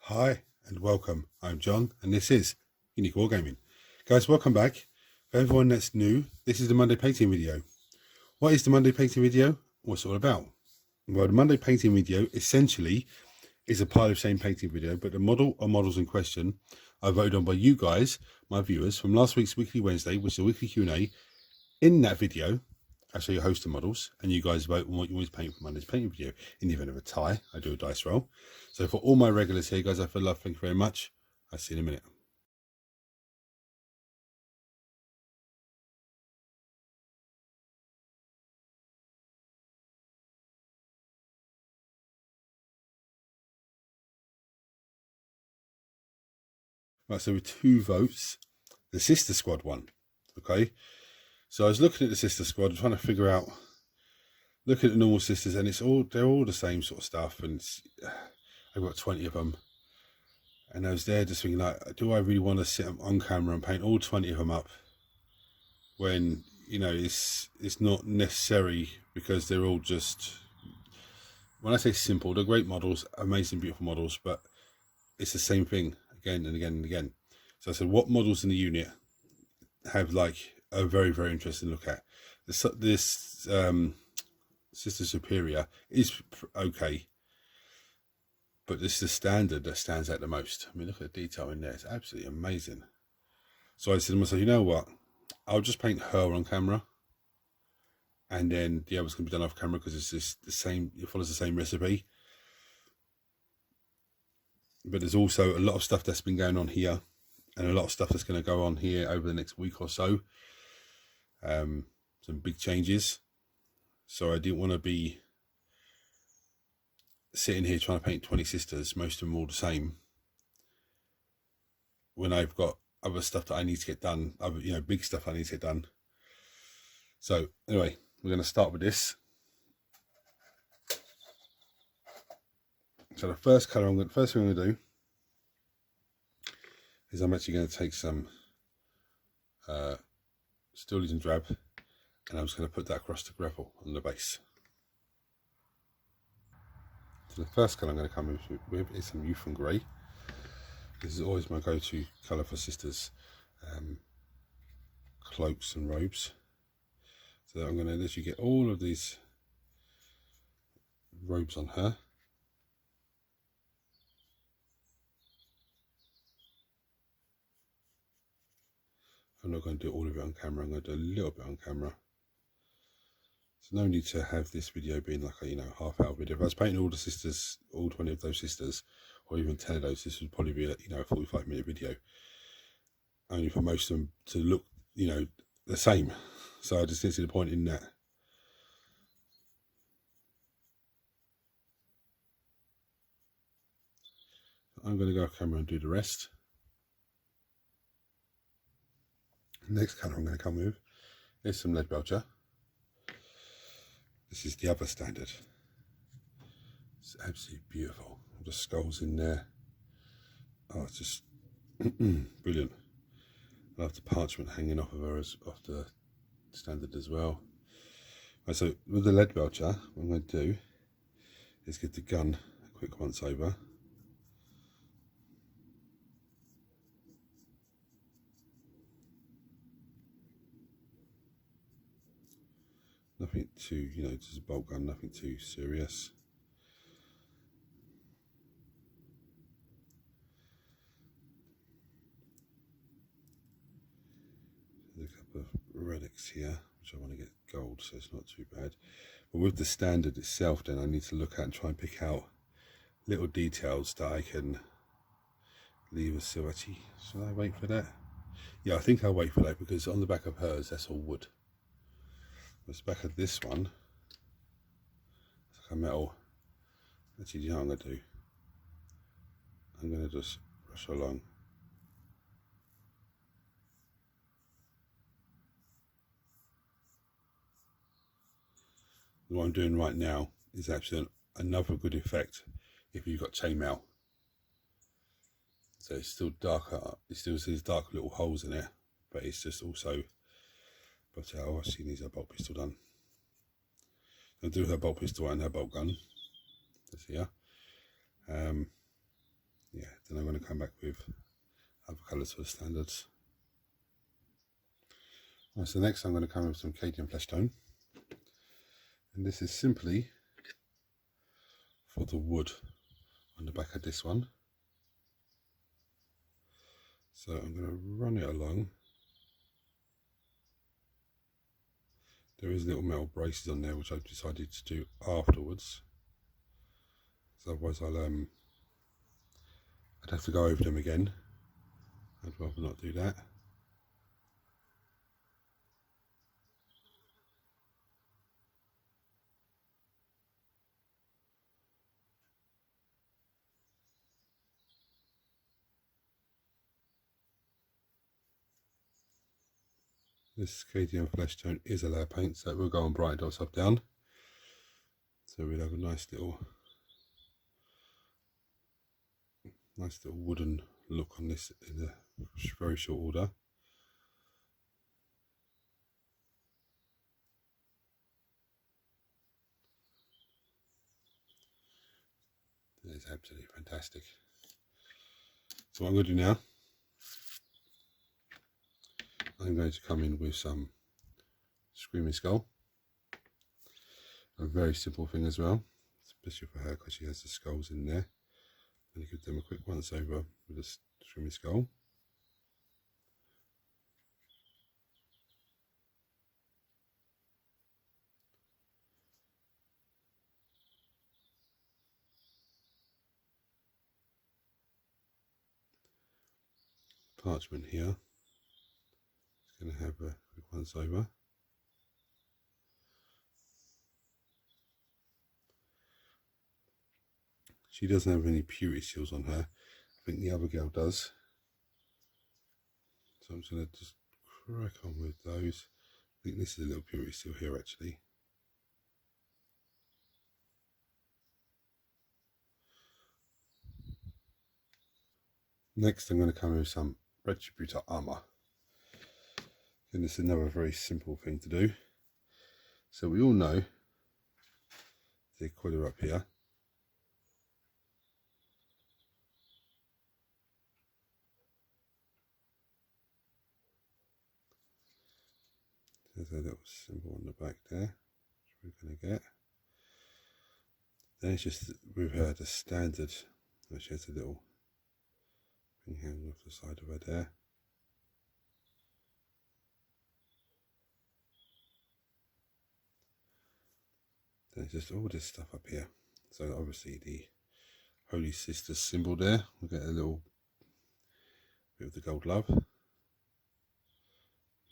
Hi and welcome. I'm John and this is Unique Wargaming. Guys, welcome back. For everyone that's new, this is the Monday painting video. What is the Monday painting video? What's it all about? Well, the Monday painting video essentially is a pile of shame painting video, but the model or models in question are voted on by you guys, my viewers, from last week's Weekly Wednesday, which is a weekly Q&A. In that video, I show you a host of models and you guys vote on what you want to paint for Monday's painting video. In the event of a tie, I do a dice roll. So for all my regulars here, guys, I feel love. Thank you very much. I'll see you in a minute. Right, so with 2 votes, the Sister Squad won. Okay, so I was looking at the Sister Squad, trying to figure out, look at the normal sisters, and they're all the same sort of stuff, and I've got 20 of them. And I was there just thinking, like, do I really want to sit on camera and paint all 20 of them up when, you know, it's not necessary, because they're all just, when I say simple, they're great models, amazing, beautiful models, but it's the same thing again and again and again. So I said, what models in the unit have like a very, very interesting look at? This Sister Superior is okay, but this is the standard that stands out the most. I mean, look at the detail in there. It's absolutely amazing. So I said to myself, you know what? I'll just paint her on camera, and then the others can be done off camera, because it's just the same. It follows the same recipe. But there's also a lot of stuff that's been going on here, and a lot of stuff that's going to go on here over the next week or so. Some big changes. So I didn't want to be sitting here trying to paint 20 sisters, most of them all the same, when I've got other stuff that I need to get done, other, you know, big stuff I need to get done. So anyway, we're going to start with this. So the first colour first thing I'm going to do is I'm actually going to take some Steel Drab, and I'm just going to put that across the gravel on the base. So the first colour I'm going to come with is some Youth and Grey. This is always my go-to colour for sisters cloaks and robes. So I'm going to literally get all of these robes on her. I'm not going to do all of it on camera. I'm going to do a little bit on camera. So no need to have this video being like a, you know, half-hour video. If I was painting all the sisters, all 20 of those sisters, or even 10 of those, this would probably be a, you know, a 45-minute video. Only for most of them to look, you know, the same. So I just didn't see the point in that. I'm going to go off camera and do the rest. Next colour I'm going to come with is some Lead Belcher. This is the other standard. It's absolutely beautiful. All the skulls in there. Oh, it's just brilliant. I love the parchment hanging off of her, off the standard as well. Right, so with the Lead Belcher, what I'm going to do is give the gun a quick once over. Nothing too, you know, just a bolt gun, nothing too serious. There's a couple of relics here, which I want to get gold, so it's not too bad. But with the standard itself, then I need to look at and try and pick out little details that I can leave as silhouette. Should I wait for that? Yeah, I think I'll wait for that, because on the back of hers, that's all wood. The back of this one, it's like a metal. Actually, you know what I'm going to do? I'm going to just brush along. What I'm doing right now is actually another good effect if you've got chainmail. So it's still darker, it still sees dark little holes in it, but it's just also, but she needs her bolt pistol done. I'll do her bolt pistol and her bolt gun. That's here. Yeah, Then I'm going to come back with other colours for the standards. Right, so next I'm going to come with some Cadian flesh tone, and this is simply for the wood on the back of this one. So I'm going to run it along. There is little metal braces on there which I've decided to do afterwards, so otherwise I'd have to go over them again. I'd rather not do that. This Cadian flesh tone is a layer paint, so it will go on bright dots up down. So we'll have a nice little wooden look on this in a very short order. It's absolutely fantastic. So what I'm going to do now, I'm going to come in with some Screaming Skull. A very simple thing as well, especially for her because she has the skulls in there. I'm going to give them a quick once over with a Screaming Skull. Parchment here, it's going to have a quick once over. She doesn't have any purity seals on her. I think the other girl does. So I'm just going to just crack on with those. I think this is a little purity seal here actually. Next I'm going to come with some Retributor armor. And this is another very simple thing to do. So we all know the Aquila up here. There's a little symbol on the back there, which we're going to get. Then it's just with her the standard, she has a little thing hanging off the side of her there. Then it's just all this stuff up here. So obviously the Holy Sisters symbol there, we'll get a little bit of the gold love.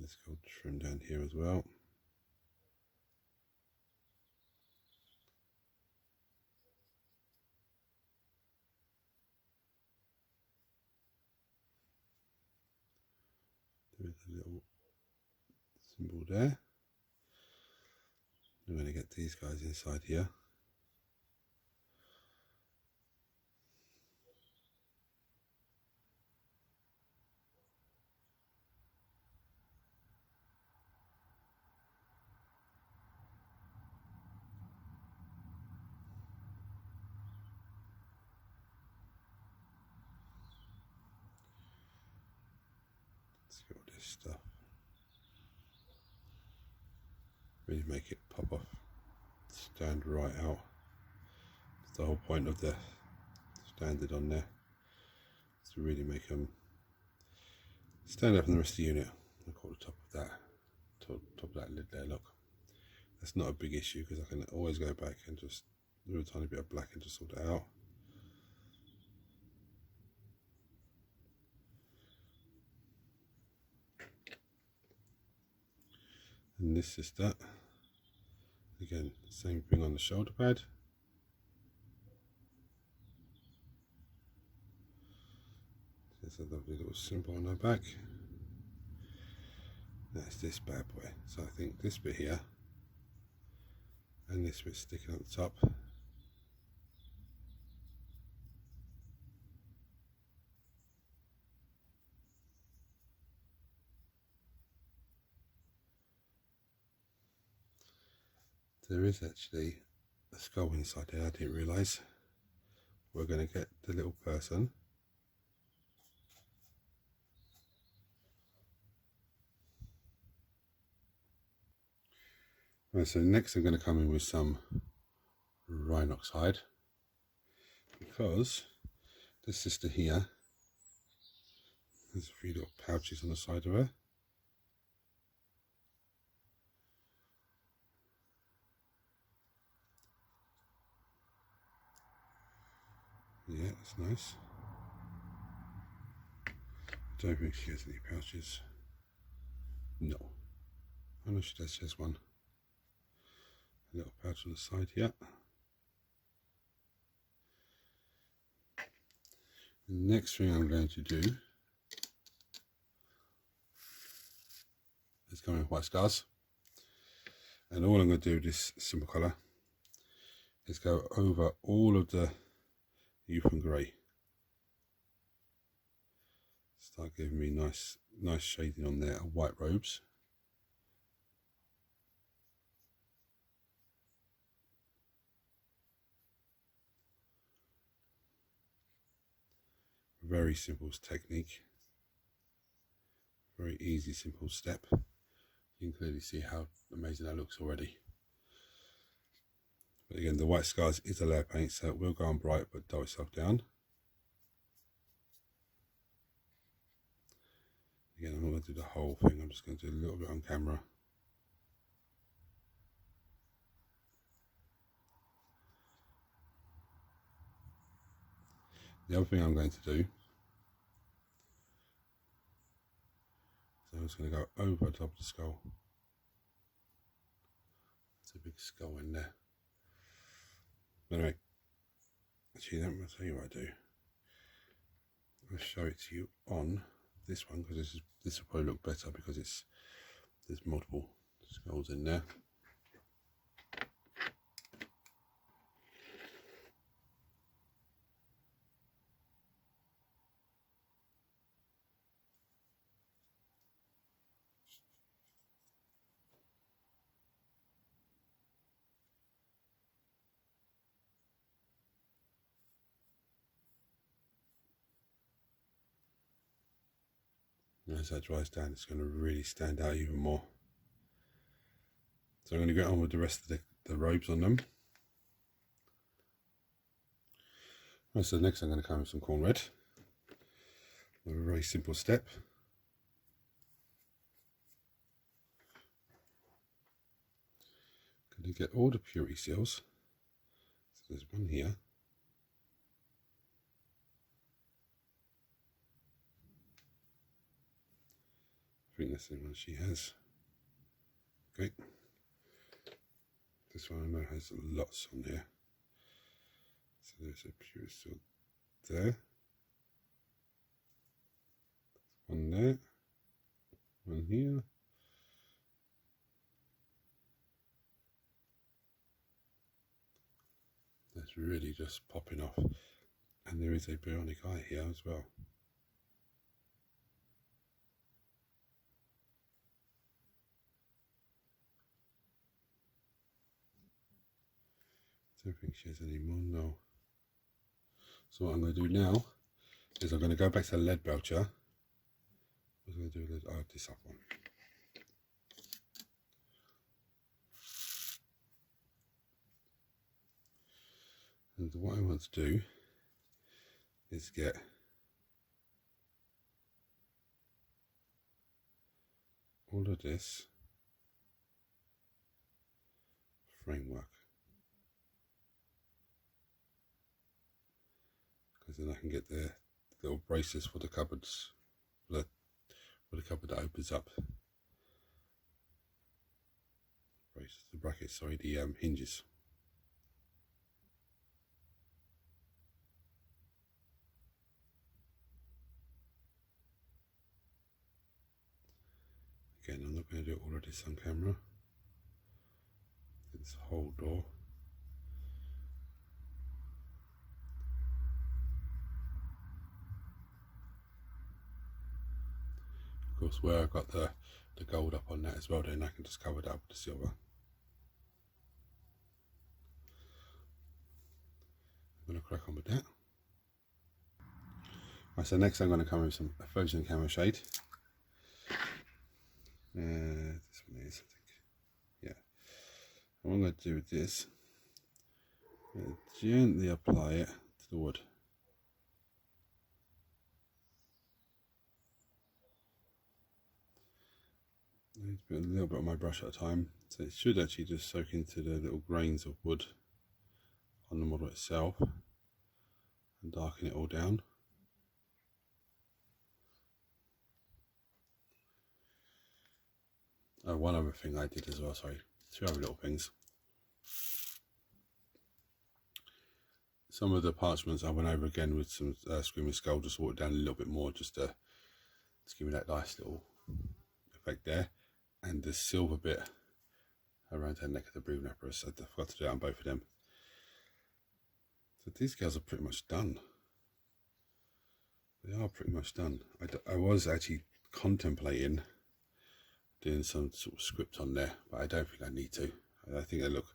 This gold trim down here as well. There is a little symbol there. I'm going to get these guys inside here. Let's get all this stuff. Really make it pop off, stand right out. That's the whole point of the standard on there, is to really make them stand up from the rest of the unit. Look at the top of that, top of that lid there, look. That's not a big issue because I can always go back and just do a tiny bit of black and just sort it out. And this is that. Again, same thing on the shoulder pad. There's a lovely little symbol on her back. That's this bad boy. So I think this bit here and this bit sticking up the top. There is actually a skull inside there, I didn't realise. We're going to get the little person Right, so next I'm going to come in with some Rhinox hide, because this sister here, there's a few little pouches on the side of her. Yeah, that's nice. I don't think she has any pouches. No. I know she does. She has one. A little pouch on the side here. The next thing I'm going to do is come in with white stars. And all I'm going to do with this simple colour is go over all of the youth and grey. Start giving me nice shading on there of white robes. Very simple technique. Very easy, simple step. You can clearly see how amazing that looks already. But again, the white scars is a layer paint, so it will go on bright but dull itself down. Again, I'm not going to do the whole thing, I'm just going to do a little bit on camera. The other thing I'm going to do, so I'm just going to go over the top of the skull. It's a big skull in there. Anyway, actually, I'll tell you what I do. I'll show it to you on this one, because this will probably look better because there's multiple skulls in there. As that dries down, it's going to really stand out even more. So I'm going to get on with the rest of the robes on them. Right, so next I'm going to come with some corn red. A very simple step. Going to get all the purity seals. So there's one here. I think that's the one she has. Okay. This one I know has lots on here. So there's a purity seal there. One there. One here. That's really just popping off. And there is a bionic eye here as well. I don't think she has any more, no. So what I'm going to do now is I'm going to go back to the lead belcher. I'm going to do this up one. And what I want to do is get all of this framework, because then I can get the little braces for the cupboards, for the cupboard that opens up. Braces, the brackets, sorry, the hinges. Again, I'm not going to do all of this on camera. It's the whole door. Of course, where I've got the gold up on that as well, then I can just cover that with the silver. I'm going to crack on with that. Right, so next I'm going to come with a frozen camo shade. This one is, I think. Yeah. what I'm going to do with this, gently apply it to the wood. I need to put a little bit on my brush at a time, so it should actually just soak into the little grains of wood on the model itself and darken it all down. Oh, one other thing I did as well, sorry, two other little things. Some of the parchments I went over again with some Screaming Skull, just watered down a little bit more, just to give me that nice little effect there. And the silver bit around her neck of the Breathing Apparatus, I forgot to do that on both of them. So these girls are pretty much done. They are pretty much done. I was actually contemplating doing some sort of script on there, but I don't think I need to. I think they look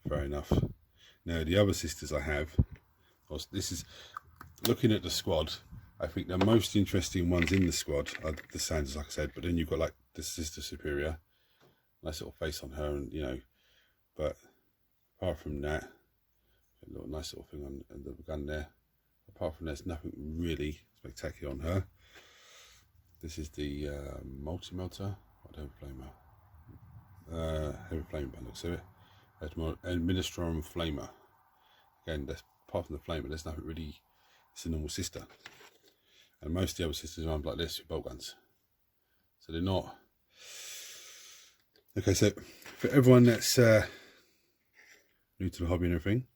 fair enough. Now the other sisters I have, this is looking at the squad. I think the most interesting ones in the squad are the Sanders, like I said, but then you've got like the Sister Superior, nice little face on her, and you know, but apart from that, a little nice little thing on the gun there. Apart from that, there's nothing really spectacular on her. This is the multi-melter, heavy flamer by the looks of it. There's more Administrum Flamer. Again, that's apart from the flamer, there's nothing really. It's a normal sister, and most of the other sisters are armed like this with bolt guns, so they're not. Okay, so for everyone that's new to the hobby and everything,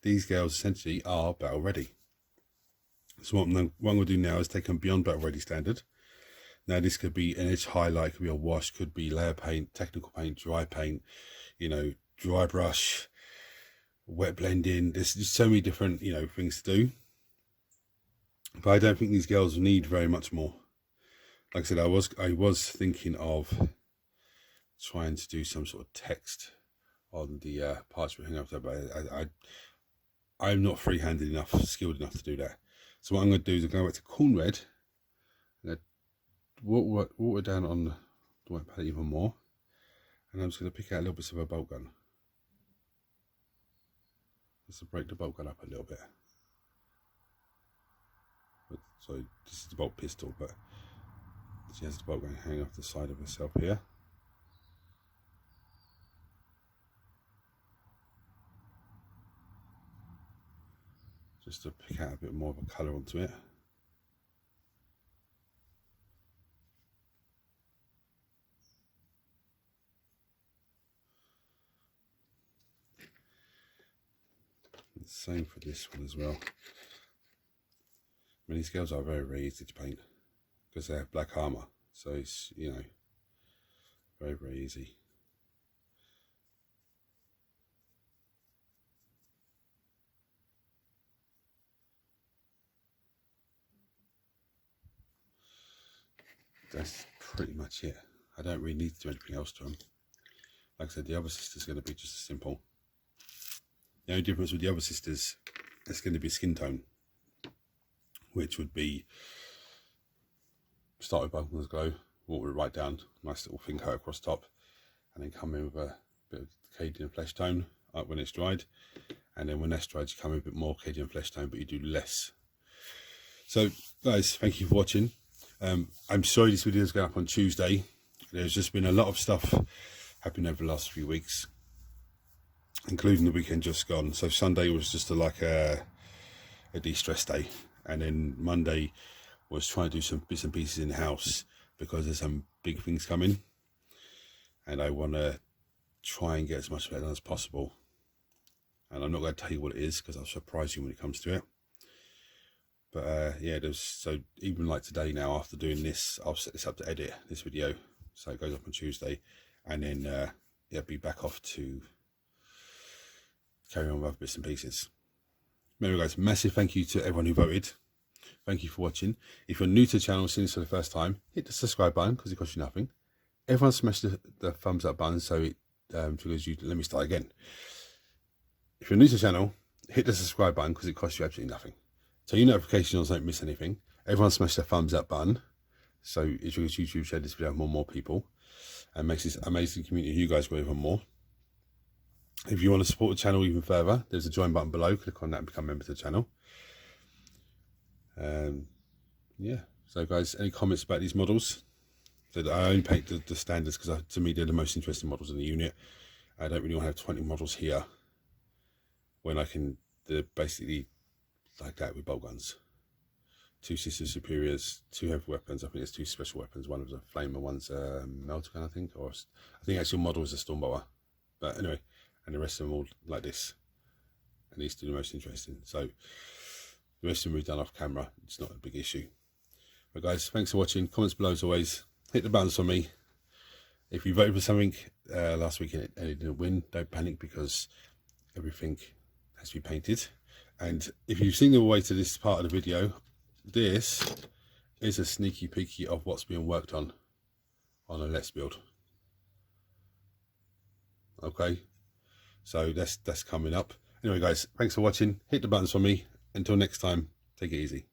these girls essentially are battle ready. So what I'm going to do now is take them beyond battle ready standard. Now this could be an edge highlight, could be a wash, could be layer paint, technical paint, dry paint, you know, dry brush, wet blending. There's just so many different, you know, things to do. But I don't think these girls need very much more. Like I said, I was thinking of trying to do some sort of text on the parchment hang up there, but I'm not free-handed enough, skilled enough to do that. So what I'm going to do is I'm going to go back to Corn Red. I'm going to water down on the white palette even more, and I'm just going to pick out little bits of a bolt gun. Just to break the bolt gun up a little bit. So this is the bolt pistol, but she has the bolt gun hanging off the side of herself here. Just to pick out a bit more of a colour onto it. And same for this one as well. I mean, these girls are very, very easy to paint because they have black armour, so it's, you know, very, very easy. That's pretty much it. I don't really need to do anything else to them. Like I said, the other sister's going to be just as simple. The only difference with the other sisters, it's going to be skin tone, which would be start with Buckland's Glow, water it right down, nice little thin coat across top, and then come in with a bit of Cadian flesh tone up when it's dried, and then when that's dried you come in a bit more Cadian flesh tone, but you do less. So guys, thank you for watching. I'm sorry this video is going up on Tuesday. There's just been a lot of stuff happening over the last few weeks, including the weekend just gone. So Sunday was just like a de-stress day, and then Monday was trying to do some bits and pieces in the house because there's some big things coming, and I want to try and get as much of that done as possible. And I'm not going to tell you what it is because I'll surprise you when it comes to it. But yeah, so even like today now, after doing this, I'll set this up to edit this video, so it goes up on Tuesday, and then yeah, be back off to carry on with other bits and pieces. Anyway guys, massive thank you to everyone who voted. Thank you for watching. If you're new to the channel, seeing this for the first time, hit the subscribe button because it costs you nothing. Everyone smash the thumbs up button so it triggers you. Let me start again. If you're new to the channel, hit the subscribe button because it costs you absolutely nothing. So your notifications don't miss anything. Everyone smash the thumbs up button so it triggers YouTube, share this video with more and more people, and makes this amazing community you guys grow even more. If you want to support the channel even further, there's a join button below. Click on that and become a member of the channel. Yeah, so guys, any comments about these models? So I only paint the standards because to me they're the most interesting models in the unit. I don't really want to have 20 models here when I can basically like that with bolt guns. 2 sister superiors, 2 heavy weapons. I think there's 2 special weapons. One was a flamer, one's a melter gun, I think, or I think actual model is a stormbower. But anyway, and the rest of them all like this. And these two are the most interesting. So the rest of them we've done off camera. It's not a big issue. But guys, thanks for watching. Comments below as always. Hit the buttons for me. If you voted for something last week and it didn't win, don't panic because everything has to be painted. And if you've seen the way to this part of the video, this is a sneaky peeky of what's being worked on a Let's Build. Okay, so that's coming up. Anyway guys, thanks for watching. Hit the buttons for me. Until next time, take it easy.